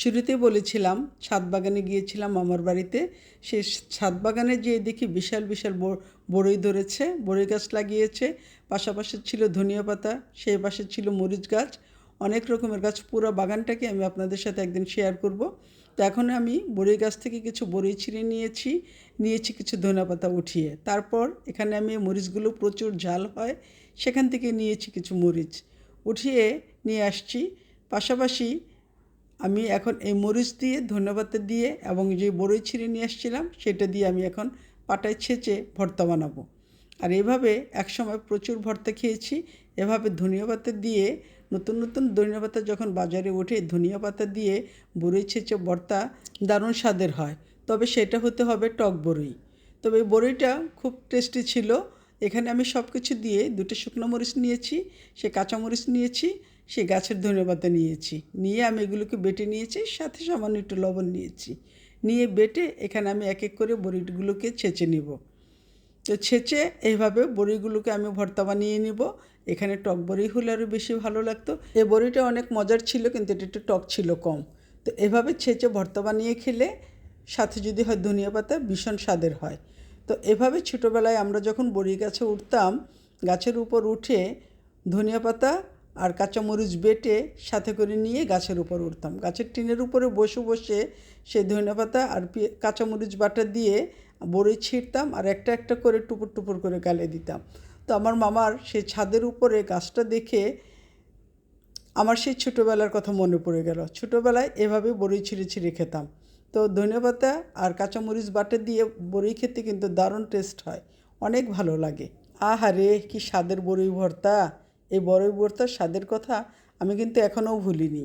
শুরুতেই বলেছিলাম ছাদ বাগানে গিয়েছিলাম মামার বাড়িতে। সেই ছাদ বাগানে যেয়ে দেখি বিশাল বিশাল বড়ই ধরেছে, বড়ই গাছ লাগিয়েছে। পাশাপাশি ছিল ধনিয়া পাতা, সেই পাশে ছিল মরিচ গাছ, অনেক রকমের গাছ। পুরো বাগানটাকে আমি আপনাদের সাথে একদিন শেয়ার করব। তো এখন আমি বড়ই গাছ থেকে কিছু বড়ই ছিঁড়ে নিয়েছি কিছু ধনিয়া পাতা উঠিয়ে। তারপর এখানে আমি মরিচগুলো প্রচুর ঝাল হয়, সেখান থেকে নিয়েছি কিছু মরিচ উঠিয়ে নিয়ে আসছি। পাশাপাশি আমি এখন এই মরিচ দিয়ে, ধনেপাতা দিয়ে এবং যে বড়ই ছিঁড়ে নিয়ে আসছিলাম সেটা দিয়ে আমি এখন পাটায় ছেঁচে ভর্তা বানাবো। আর এভাবে একসময় প্রচুর ভর্তা খেয়েছি। এভাবে ধনিয়া পাতা দিয়ে, নতুন নতুন ধনিয়া পাতা যখন বাজারে ওঠে, ধনিয়া পাতা দিয়ে বড়ই ছেঁচে ভর্তা দারুণ স্বাদের হয়। তবে সেটা হতে হবে টক বড়ই। তবে এই বড়িটা খুব টেস্টি ছিল। এখানে আমি সব কিছু দিয়ে, দুটো শুকনো মরিচ নিয়েছি, সে কাঁচামরিচ নিয়েছি, সে গাছের ধনেপাতা নিয়েছি, নিয়ে আমি এগুলোকে বেটে নিয়েছি, সাথে সামান্য একটু লবণ নিয়েছি। নিয়ে বেটে এখানে আমি এক এক করে বড়িগুলোকে ছেঁচে নিব। তো ছেঁচে এইভাবে বড়িগুলোকে আমি ভর্তা বানিয়ে নিব। এখানে টক বড়ি হলে আরও বেশি ভালো লাগতো। এই বড়িটা অনেক মজার ছিল, কিন্তু এটা একটু টক ছিল কম। তো এভাবে ছেঁচে ভর্তা বানিয়ে খেলে, সাথে যদি হয় ধনিয়া পাতা, ভীষণ স্বাদের হয়। তো এভাবে ছোটোবেলায় আমরা যখন বড়ি গাছে উঠতাম, গাছের উপর উঠে ধনিয়া পাতা আর কাঁচামরিচ বেটে সাথে করে নিয়ে গাছের উপর উঠতাম। গাছের টিনের উপরে বসে বসে সেই ধনেপাতা আর কাঁচামরিচ বাটা দিয়ে বড়ি ছিঁড়তাম, আর একটা একটা করে টুপুর টুপুর করে গালে দিতাম। তো আমার মামার সেই ছাদের উপরে গাছটা দেখে আমার সেই ছোটোবেলার কথা মনে পড়ে গেল। ছোটোবেলায় এভাবে বড়ি ছিঁড়ে ছিঁড়ে খেতাম। তো ধনেপাতা আর কাঁচামরিচ বাটা দিয়ে বড়ি খেতে কিন্তু দারুণ টেস্ট হয়, অনেক ভালো লাগে। আহারে কি স্বাদের বড়ই ভর্তা! এই বড়ই ভর্তার স্বাদের কথা আমি কিন্তু এখনও ভুলিনি।